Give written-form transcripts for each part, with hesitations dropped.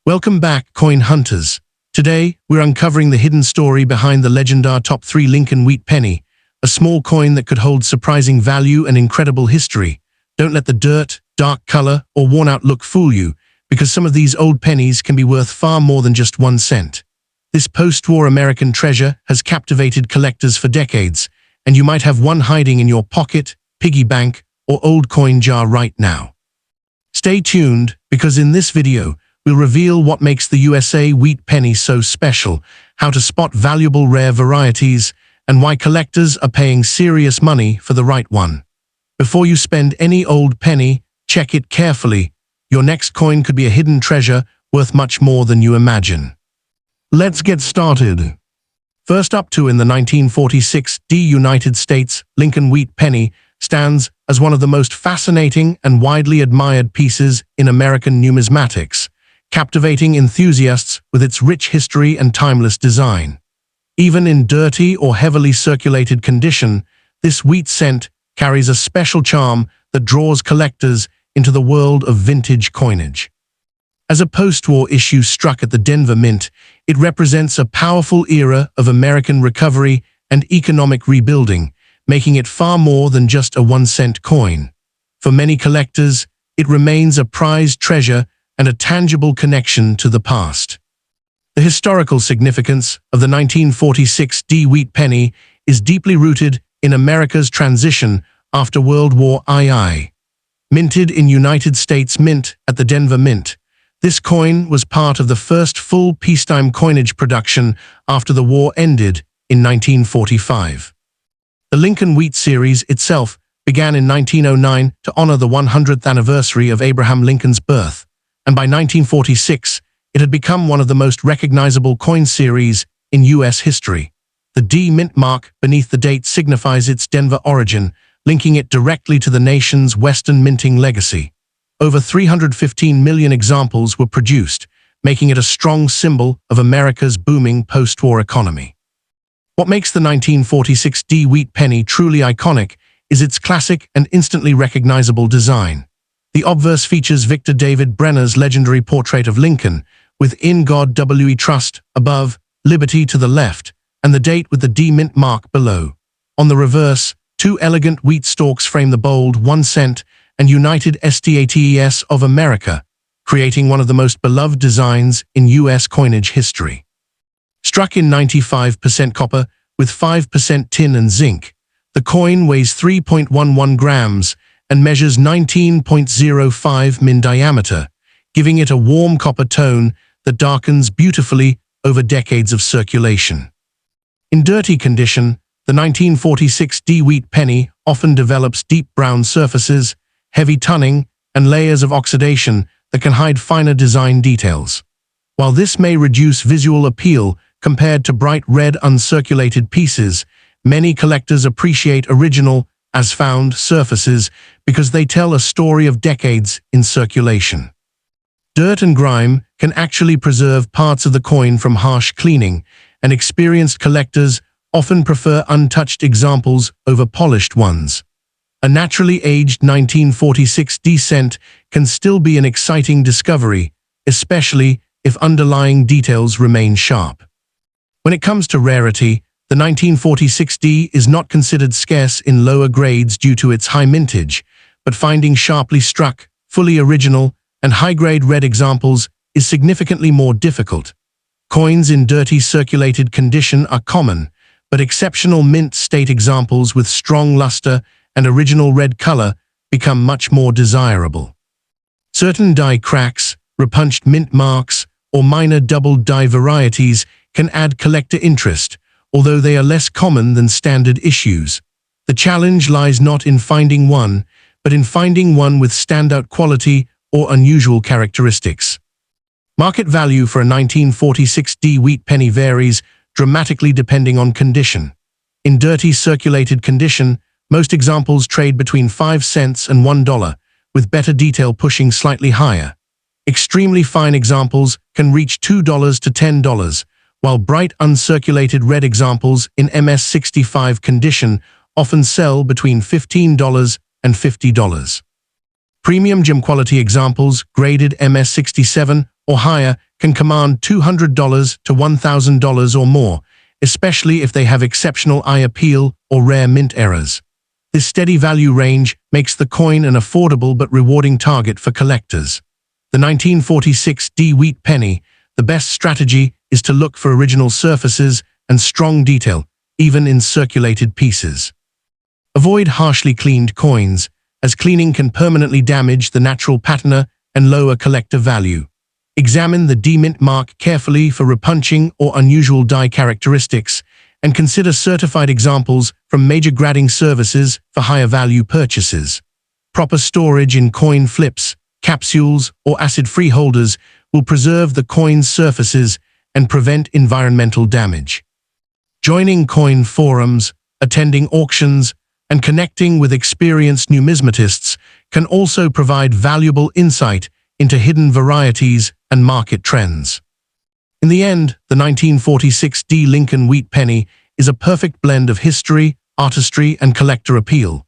Welcome back, coin hunters. Today, we're uncovering the hidden story behind the legendary top 3 Lincoln Wheat Penny, a small coin that could hold surprising value and incredible history. Don't let the dirt, dark color, or worn-out look fool you, because some of these old pennies can be worth far more than just 1 cent. This post-war American treasure has captivated collectors for decades, and you might have one hiding in your pocket, piggy bank, or old coin jar right now. Stay tuned, because in this video, we'll reveal what makes the USA wheat penny so special, how to spot valuable rare varieties, and why collectors are paying serious money for the right one. Before you spend any old penny, check it carefully. Your next coin could be a hidden treasure worth much more than you imagine. Let's get started. First up in the 1946 United States, Lincoln Wheat Penny stands as one of the most fascinating and widely admired pieces in American numismatics, captivating enthusiasts with its rich history and timeless design. Even in dirty or heavily circulated condition, this wheat cent carries a special charm that draws collectors into the world of vintage coinage. As a post-war issue struck at the Denver Mint, it represents a powerful era of American recovery and economic rebuilding, making it far more than just a 1-cent coin. For many collectors, it remains a prized treasure and a tangible connection to the past. The historical significance of the 1946 wheat penny is deeply rooted in America's transition after World War II. Minted in United States Mint at the Denver Mint, this coin was part of the first full peacetime coinage production after the war ended in 1945. The Lincoln Wheat series itself began in 1909 to honor the 100th anniversary of Abraham Lincoln's birth, and by 1946, it had become one of the most recognizable coin series in U.S. history. The D mint mark beneath the date signifies its Denver origin, linking it directly to the nation's Western minting legacy. Over 315 million examples were produced, making it a strong symbol of America's booming post-war economy. What makes the 1946 wheat penny truly iconic is its classic and instantly recognizable design. The obverse features Victor David Brenner's legendary portrait of Lincoln, with "In God We Trust" above, "Liberty" to the left, and the date with the D mint mark below. On the reverse, 2 elegant wheat stalks frame the bold 1 cent and United States of America, creating one of the most beloved designs in U.S. coinage history. Struck in 95% copper with 5% tin and zinc, the coin weighs 3.11 grams and measures 19.05 min diameter, giving it a warm copper tone that darkens beautifully over decades of circulation. In dirty condition, the 1946 wheat penny often develops deep brown surfaces, heavy tunning, and layers of oxidation that can hide finer design details. While this may reduce visual appeal compared to bright red uncirculated pieces, many collectors appreciate original, as-found surfaces because they tell a story of decades in circulation. Dirt and grime can actually preserve parts of the coin from harsh cleaning, and experienced collectors often prefer untouched examples over polished ones. A naturally aged 1946 cent can still be an exciting discovery, especially if underlying details remain sharp. When it comes to rarity, the 1946 is not considered scarce in lower grades due to its high mintage, but finding sharply struck, fully original, and high-grade red examples is significantly more difficult. Coins in dirty circulated condition are common, but exceptional mint state examples with strong luster and original red color become much more desirable. Certain die cracks, repunched mint marks, or minor double die varieties can add collector interest, although they are less common than standard issues. The challenge lies not in finding one, but in finding one with standout quality or unusual characteristics. Market value for a 1946 wheat penny varies dramatically depending on condition. In dirty circulated condition, most examples trade between 5 cents and $1, with better detail pushing slightly higher. Extremely fine examples can reach $2 to $10, while bright uncirculated red examples in MS65 condition often sell between $15 and $50. Premium gem quality examples, graded MS67 or higher can command $200 to $1,000 or more, especially if they have exceptional eye appeal or rare mint errors. This steady value range makes the coin an affordable but rewarding target for collectors. The 1946 wheat penny. The best strategy is to look for original surfaces and strong detail, even in circulated pieces. Avoid harshly cleaned coins, as cleaning can permanently damage the natural patina and lower collector value. Examine the mint mark carefully for repunching or unusual die characteristics, and consider certified examples from major grading services for higher value purchases. Proper storage in coin flips, capsules, or acid-free holders will preserve the coin's surfaces and prevent environmental damage. Joining coin forums, attending auctions, and connecting with experienced numismatists can also provide valuable insight into hidden varieties and market trends. In the end, the 1946 Lincoln Wheat Penny is a perfect blend of history, artistry, and collector appeal.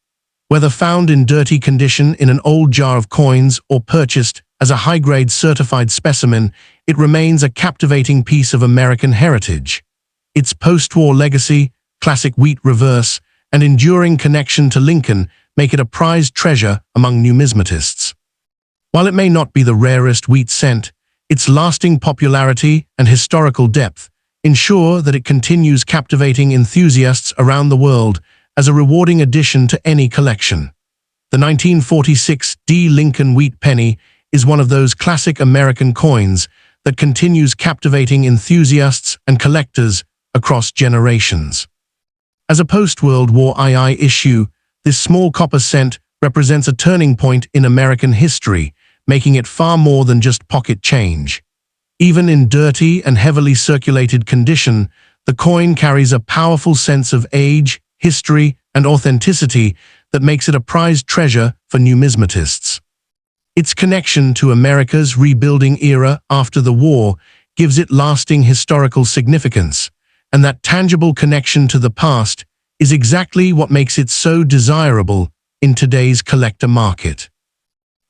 Whether found in dirty condition in an old jar of coins or purchased as a high-grade certified specimen, it remains a captivating piece of American heritage. Its post-war legacy, classic wheat reverse, and enduring connection to Lincoln make it a prized treasure among numismatists. While it may not be the rarest wheat cent, its lasting popularity and historical depth ensure that it continues captivating enthusiasts around the world as a rewarding addition to any collection. The 1946 Lincoln Wheat Penny is one of those classic American coins that continues captivating enthusiasts and collectors across generations. As a post-World War II issue, this small copper cent represents a turning point in American history, making it far more than just pocket change. Even in dirty and heavily circulated condition, the coin carries a powerful sense of age, history, and authenticity that makes it a prized treasure for numismatists. Its connection to America's rebuilding era after the war gives it lasting historical significance, and that tangible connection to the past is exactly what makes it so desirable in today's collector market.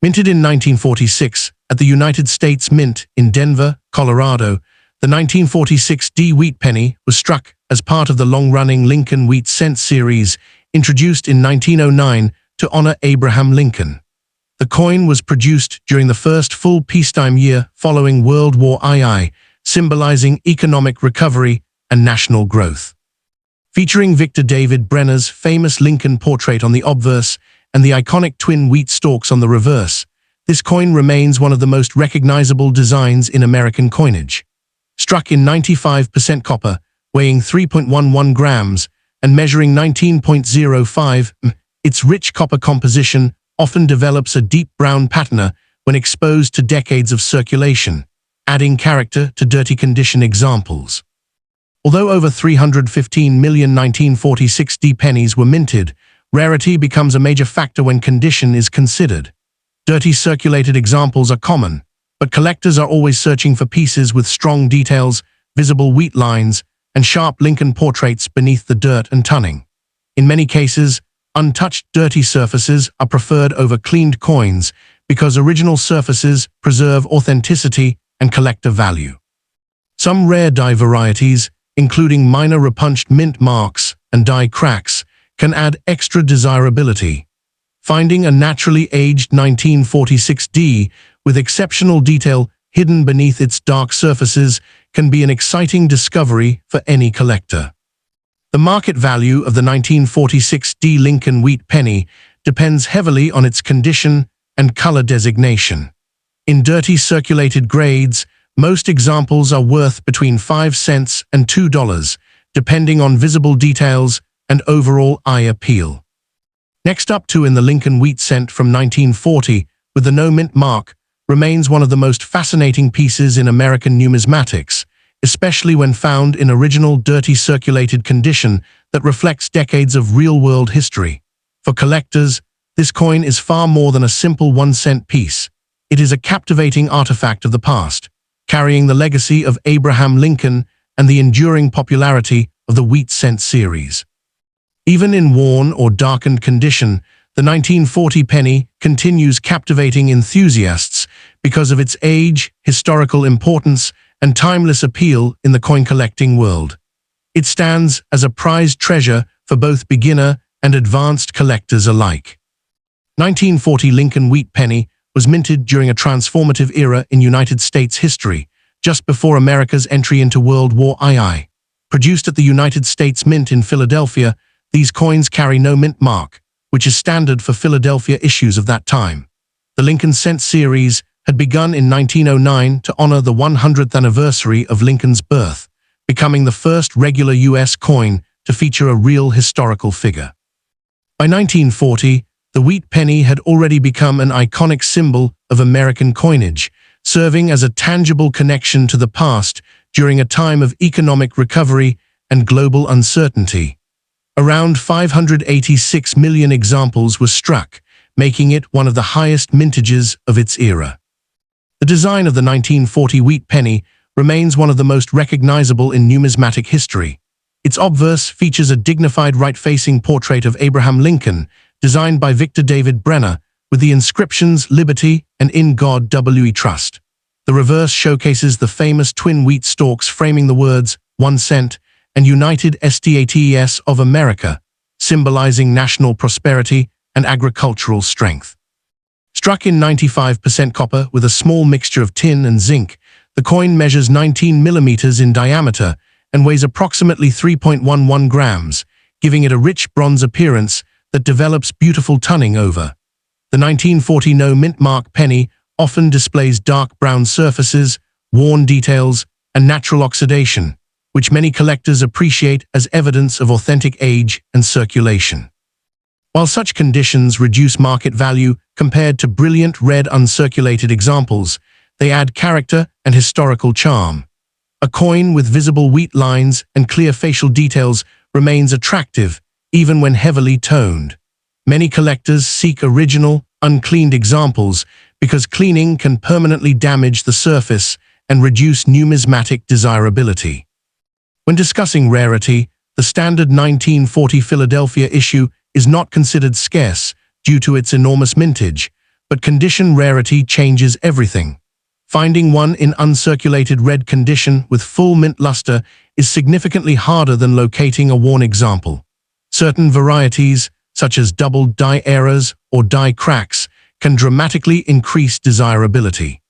Minted in 1946 at the United States Mint in Denver, Colorado, the 1946 wheat penny was struck as part of the long-running Lincoln Wheat Cent series, introduced in 1909 to honor Abraham Lincoln. The coin was produced during the first full peacetime year following World War II, symbolizing economic recovery and national growth. Featuring Victor David Brenner's famous Lincoln portrait on the obverse and the iconic twin wheat stalks on the reverse, this coin remains one of the most recognizable designs in American coinage. Struck in 95% copper, weighing 3.11 grams and measuring 19.05 m, its rich copper composition often develops a deep brown patina when exposed to decades of circulation, adding character to dirty condition examples. Although over 315 million 1946 pennies were minted, rarity becomes a major factor when condition is considered. Dirty circulated examples are common, but collectors are always searching for pieces with strong details, visible wheat lines, and sharp Lincoln portraits beneath the dirt and tunning. In many cases, untouched dirty surfaces are preferred over cleaned coins because original surfaces preserve authenticity and collector value. Some rare die varieties, including minor repunched mint marks and die cracks, can add extra desirability. Finding a naturally aged 1946 with exceptional detail hidden beneath its dark surfaces can be an exciting discovery for any collector. The market value of the 1946 Lincoln Wheat Penny depends heavily on its condition and color designation. In dirty circulated grades, most examples are worth between 5 cents and $2, depending on visible details and overall eye appeal. Next up in the Lincoln Wheat Cent from 1940, with the no mint mark, remains one of the most fascinating pieces in American numismatics, especially when found in original dirty circulated condition that reflects decades of real-world history. For collectors, this coin is far more than a simple 1-cent piece. It is a captivating artifact of the past, carrying the legacy of Abraham Lincoln and the enduring popularity of the Wheat Cent series. Even in worn or darkened condition, the 1940 penny continues captivating enthusiasts because of its age, historical importance, and timeless appeal in the coin-collecting world. It stands as a prized treasure for both beginner and advanced collectors alike. 1940 Lincoln Wheat Penny was minted during a transformative era in United States history, just before America's entry into World War II. Produced at the United States Mint in Philadelphia, these coins carry no mint mark, which is standard for Philadelphia issues of that time. The Lincoln Cent series had begun in 1909 to honor the 100th anniversary of Lincoln's birth, becoming the first regular U.S. coin to feature a real historical figure. By 1940, the wheat penny had already become an iconic symbol of American coinage, serving as a tangible connection to the past during a time of economic recovery and global uncertainty. Around 586 million examples were struck, making it one of the highest mintages of its era. The design of the 1940 wheat penny remains one of the most recognizable in numismatic history. Its obverse features a dignified right-facing portrait of Abraham Lincoln, designed by Victor David Brenner, with the inscriptions "Liberty" and "In God We Trust." The reverse showcases the famous twin wheat stalks framing the words "1 cent" and "United States of America," symbolizing national prosperity and agricultural strength. Struck in 95% copper with a small mixture of tin and zinc, the coin measures 19 millimeters in diameter and weighs approximately 3.11 grams, giving it a rich bronze appearance that develops beautiful tunning over. The 1940 no mint mark penny often displays dark brown surfaces, worn details, and natural oxidation, which many collectors appreciate as evidence of authentic age and circulation. While such conditions reduce market value compared to brilliant red uncirculated examples, they add character and historical charm. A coin with visible wheat lines and clear facial details remains attractive, even when heavily toned. Many collectors seek original, uncleaned examples because cleaning can permanently damage the surface and reduce numismatic desirability. When discussing rarity, the standard 1940 Philadelphia issue is not considered scarce due to its enormous mintage, but condition rarity changes everything. Finding one in uncirculated red condition with full mint luster is significantly harder than locating a worn example. Certain varieties, such as double die errors or die cracks, can dramatically increase desirability.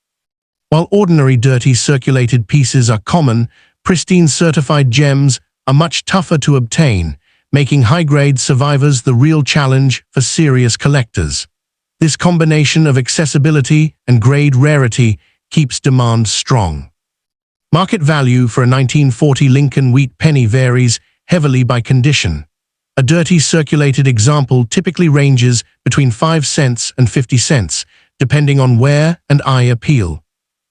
While ordinary dirty circulated pieces are common, pristine certified gems are much tougher to obtain, making high-grade survivors the real challenge for serious collectors. This combination of accessibility and grade rarity keeps demand strong. Market value for a 1940 Lincoln Wheat Penny varies heavily by condition. A dirty circulated example typically ranges between 5 cents and 50 cents, depending on wear and eye appeal.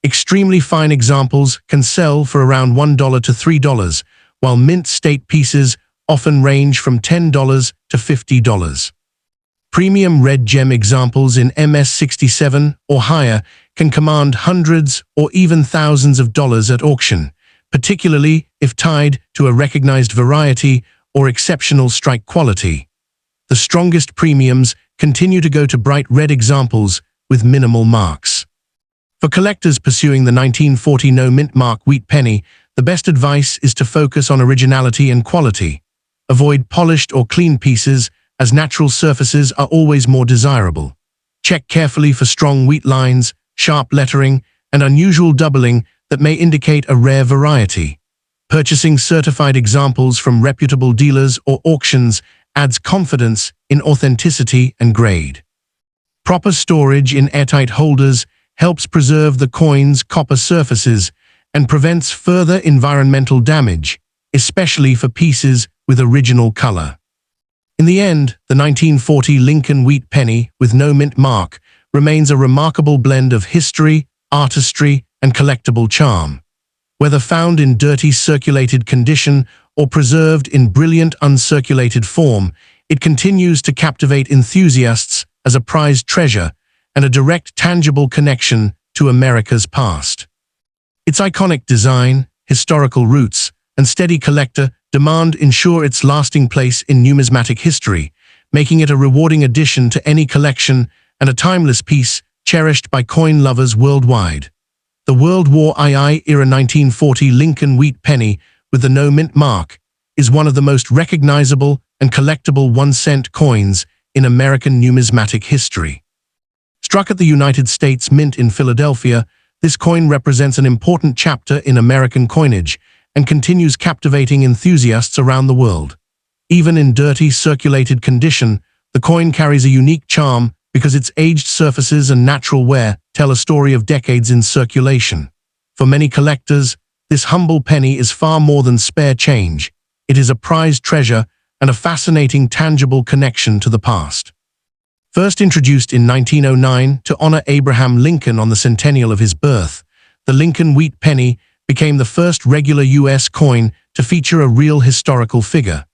Extremely fine examples can sell for around $1 to $3, while mint state pieces often range from $10 to $50. Premium red gem examples in MS67 or higher can command hundreds or even thousands of dollars at auction, particularly if tied to a recognized variety or exceptional strike quality. The strongest premiums continue to go to bright red examples with minimal marks. For collectors pursuing the 1940 no mint mark wheat penny, the best advice is to focus on originality and quality. Avoid polished or clean pieces, as natural surfaces are always more desirable. Check carefully for strong wheat lines, sharp lettering, and unusual doubling that may indicate a rare variety. Purchasing certified examples from reputable dealers or auctions adds confidence in authenticity and grade. Proper storage in airtight holders helps preserve the coin's copper surfaces and prevents further environmental damage, especially for pieces with original color. In the end, the 1940 Lincoln Wheat Penny with no mint mark remains a remarkable blend of history, artistry, and collectible charm. Whether found in dirty circulated condition or preserved in brilliant uncirculated form, it continues to captivate enthusiasts as a prized treasure and a direct tangible connection to America's past. Its iconic design, historical roots, and steady collector demand ensure its lasting place in numismatic history, making it a rewarding addition to any collection and a timeless piece cherished by coin lovers worldwide. The World War II era 1940 Lincoln Wheat Penny with the no mint mark is one of the most recognizable and collectible 1-cent coins in American numismatic history. Struck at the United States Mint in Philadelphia, this coin represents an important chapter in American coinage and continues captivating enthusiasts around the world. Even in dirty, circulated condition, the coin carries a unique charm because its aged surfaces and natural wear tell a story of decades in circulation. For many collectors, this humble penny is far more than spare change. It is a prized treasure and a fascinating, tangible connection to the past. First introduced in 1909 to honor Abraham Lincoln on the centennial of his birth, the Lincoln Wheat Penny became the first regular U.S. coin to feature a real historical figure.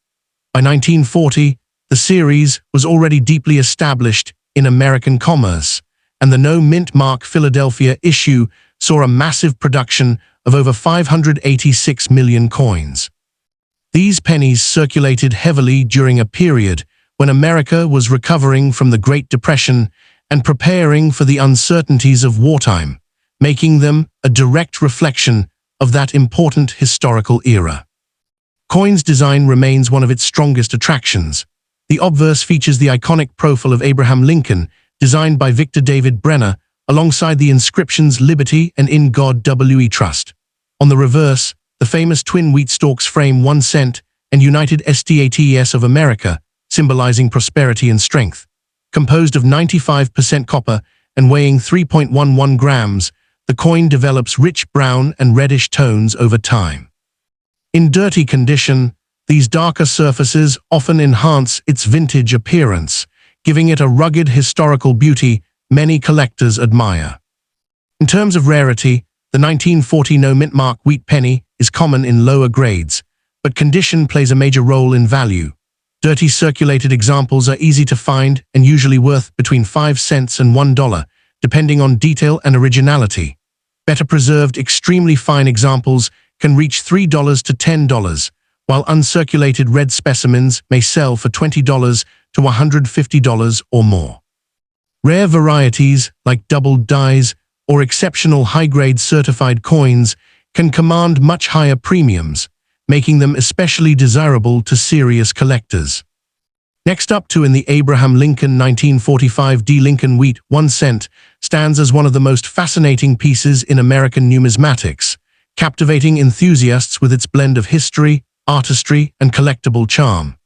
By 1940, the series was already deeply established in American commerce, and the no mint mark Philadelphia issue saw a massive production of over 586 million coins. These pennies circulated heavily during a period when America was recovering from the Great Depression and preparing for the uncertainties of wartime, making them a direct reflection of that important historical era. Coin's design remains one of its strongest attractions. The obverse features the iconic profile of Abraham Lincoln, designed by Victor David Brenner, alongside the inscriptions Liberty and In God We Trust. On the reverse, the famous twin wheat stalks frame 1 cent and United States of America, symbolizing prosperity and strength. Composed of 95% copper and weighing 3.11 grams, the coin develops rich brown and reddish tones over time. In dirty condition, these darker surfaces often enhance its vintage appearance, giving it a rugged historical beauty many collectors admire. In terms of rarity, the 1940 no mint mark wheat penny is common in lower grades, but condition plays a major role in value. Dirty circulated examples are easy to find and usually worth between 5 cents and $1, depending on detail and originality. Better preserved, extremely fine examples can reach $3 to $10, while uncirculated red specimens may sell for $20 to $150 or more. Rare varieties like doubled dies or exceptional high-grade certified coins can command much higher premiums, making them especially desirable to serious collectors. Next up in the Abraham Lincoln 1945 D. Lincoln Wheat 1 cent stands as one of the most fascinating pieces in American numismatics, captivating enthusiasts with its blend of history, artistry, and collectible charm.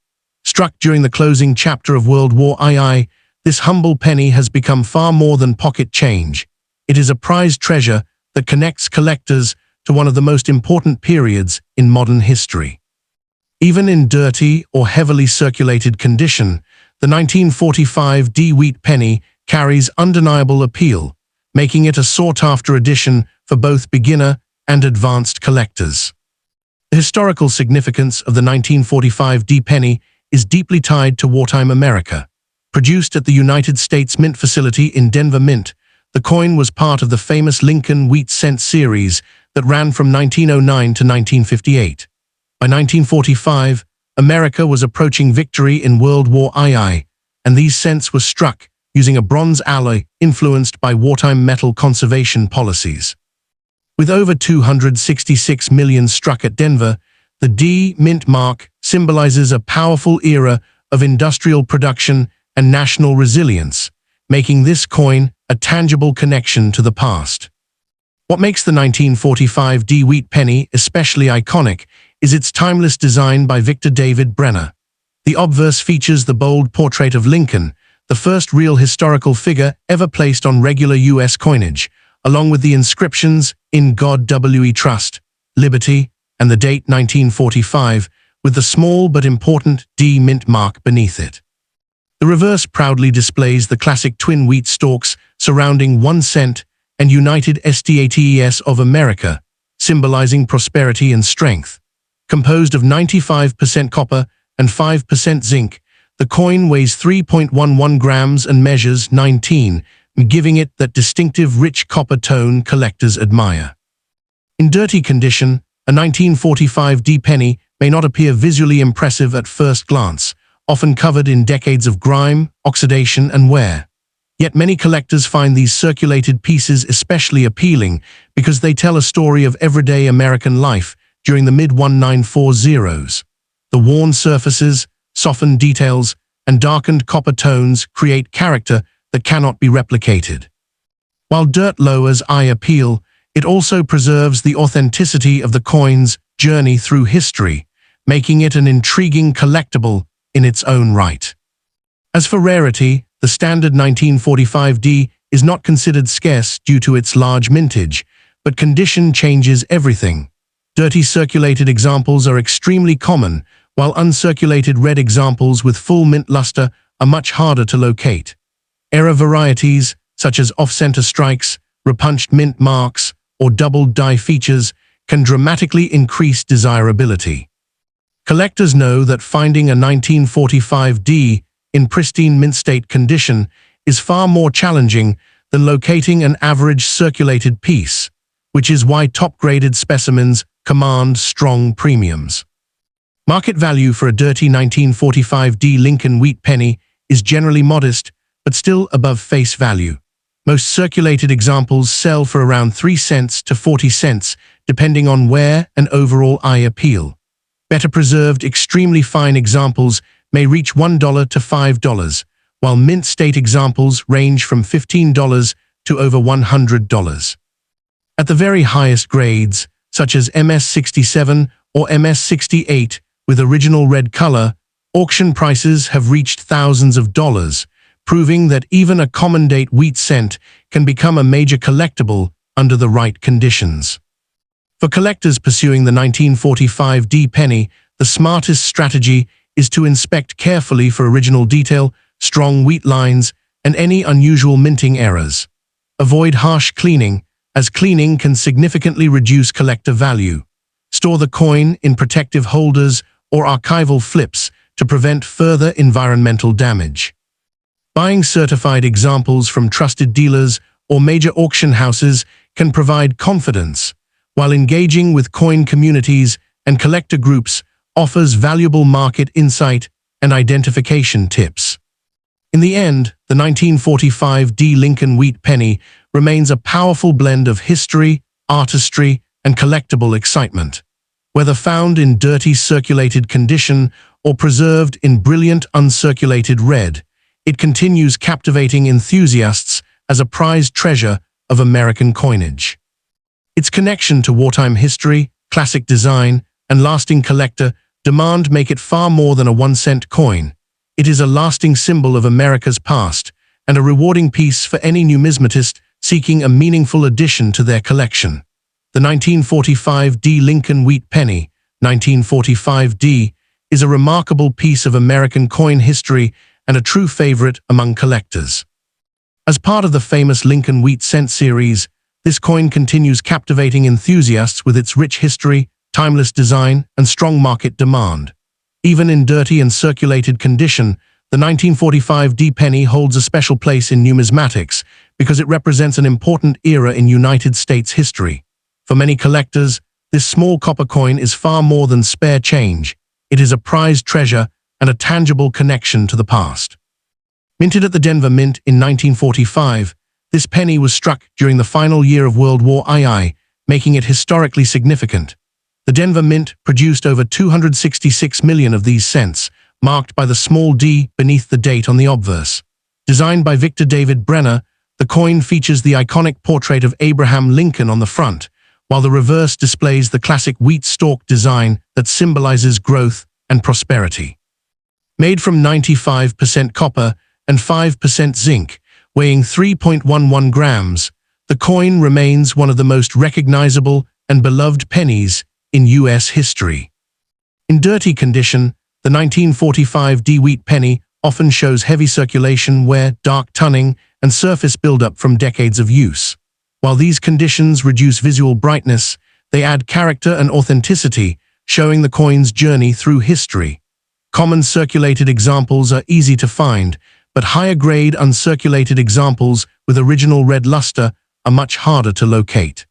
Struck during the closing chapter of World War II, this humble penny has become far more than pocket change. It is a prized treasure that connects collectors to one of the most important periods in modern history. Even in dirty or heavily circulated condition, the 1945 D. Wheat Penny carries undeniable appeal, making it a sought-after addition for both beginner and advanced collectors. The historical significance of the 1945 D. Penny is deeply tied to wartime America. Produced at the United States Mint facility in Denver Mint, the coin was part of the famous Lincoln Wheat Cent series that ran from 1909 to 1958. By 1945, America was approaching victory in World War II, and these cents were struck using a bronze alloy influenced by wartime metal conservation policies. With over 266 million struck at Denver, the D. Mint mark symbolizes a powerful era of industrial production and national resilience, making this coin a tangible connection to the past. What makes the 1945 D. Wheat Penny especially iconic is its timeless design by Victor David Brenner. The obverse features the bold portrait of Lincoln, the first real historical figure ever placed on regular U.S. coinage, along with the inscriptions In God We Trust, Liberty, and the date 1945, with the small but important D. Mint mark beneath it. The reverse proudly displays the classic twin wheat stalks surrounding 1 cent and United States of America, symbolizing prosperity and strength. Composed of 95% copper and 5% zinc, the coin weighs 3.11 grams and measures 19, giving it that distinctive rich copper tone collectors admire. In dirty condition, a 1945 D. penny may not appear visually impressive at first glance, often covered in decades of grime, oxidation, and wear. Yet many collectors find these circulated pieces especially appealing because they tell a story of everyday American life during the mid-1940s. The worn surfaces, softened details, and darkened copper tones create character that cannot be replicated. While dirt lowers eye appeal, it also preserves the authenticity of the coin's journey through history, making it an intriguing collectible in its own right. As for rarity, the standard 1945D is not considered scarce due to its large mintage, but condition changes everything. Dirty circulated examples are extremely common, while uncirculated red examples with full mint luster are much harder to locate. Error varieties, such as off-center strikes, repunched mint marks, or doubled die features, can dramatically increase desirability. Collectors know that finding a 1945D in pristine mint state condition is far more challenging than locating an average circulated piece, which is why top-graded specimens command strong premiums. Market value for a dirty 1945D Lincoln Wheat Penny is generally modest, but still above face value. Most circulated examples sell for around 3 cents to 40 cents, depending on wear and overall eye appeal. Better preserved, extremely fine examples may reach $1 to $5, while mint state examples range from $15 to over $100. At the very highest grades, such as MS67 or MS68 with original red color, auction prices have reached thousands of dollars, proving that even a common-date wheat cent can become a major collectible under the right conditions. For collectors pursuing the 1945D penny, the smartest strategy is to inspect carefully for original detail, strong wheat lines, and any unusual minting errors. Avoid harsh cleaning, as cleaning can significantly reduce collector value. Store the coin in protective holders or archival flips to prevent further environmental damage. Buying certified examples from trusted dealers or major auction houses can provide confidence, while engaging with coin communities and collector groups offers valuable market insight and identification tips. In the end, the 1945D Lincoln Wheat Penny remains a powerful blend of history, artistry, and collectible excitement. Whether found in dirty circulated condition or preserved in brilliant uncirculated red, it continues captivating enthusiasts as a prized treasure of American coinage. Its connection to wartime history, classic design, and lasting collector demand make it far more than a 1-cent coin. It is a lasting symbol of America's past and a rewarding piece for any numismatist seeking a meaningful addition to their collection. The 1945D Lincoln Wheat Penny, 1945D, is a remarkable piece of American coin history and a true favorite among collectors. As part of the famous Lincoln Wheat Cent series, this coin continues captivating enthusiasts with its rich history, timeless design, and strong market demand. Even in dirty and circulated condition, the 1945D penny holds a special place in numismatics because it represents an important era in United States history. For many collectors, this small copper coin is far more than spare change. It is a prized treasure and a tangible connection to the past. Minted at the Denver Mint in 1945, this penny was struck during the final year of World War II, making it historically significant. The Denver Mint produced over 266 million of these cents, marked by the small d beneath the date on the obverse. Designed by Victor David Brenner, the coin features the iconic portrait of Abraham Lincoln on the front, while the reverse displays the classic wheat stalk design that symbolizes growth and prosperity. Made from 95% copper and 5% zinc, weighing 3.11 grams, the coin remains one of the most recognizable and beloved pennies in U.S. history. In dirty condition, the 1945D wheat penny often shows heavy circulation wear, dark toning, and surface buildup from decades of use. While these conditions reduce visual brightness, they add character and authenticity, showing the coin's journey through history. Common circulated examples are easy to find, but higher-grade uncirculated examples with original red luster are much harder to locate.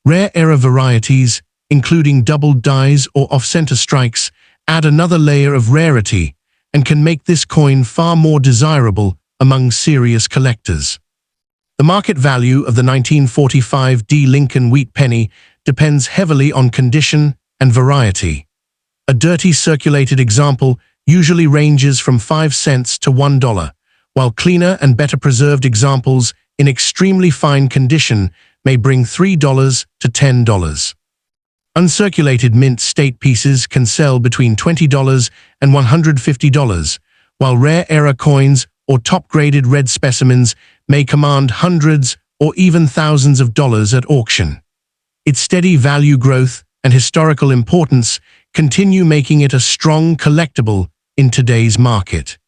Rare error varieties, including doubled dies or off-center strikes, add another layer of rarity and can make this coin far more desirable among serious collectors. The market value of the 1945 Lincoln Wheat Penny depends heavily on condition and variety. A dirty circulated example usually ranges from 5 cents to $1, while cleaner and better preserved examples in extremely fine condition may bring $3 to $10. Uncirculated mint state pieces can sell between $20 and $150, while rare era coins or top-graded red specimens may command hundreds or even thousands of dollars at auction. Its steady value growth and historical importance continue making it a strong collectible in today's market.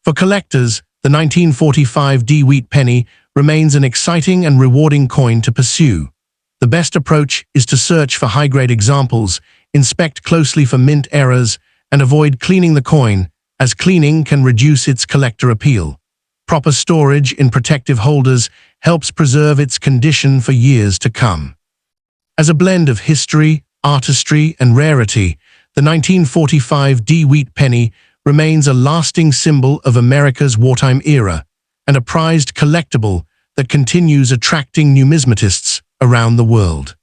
For collectors, the 1945 Wheat Penny remains an exciting and rewarding coin to pursue. The best approach is to search for high-grade examples, inspect closely for mint errors, and avoid cleaning the coin, as cleaning can reduce its collector appeal. Proper storage in protective holders helps preserve its condition for years to come. As a blend of history, artistry, and rarity, the 1945 Wheat Penny remains a lasting symbol of America's wartime era and a prized collectible that continues attracting numismatists around the world.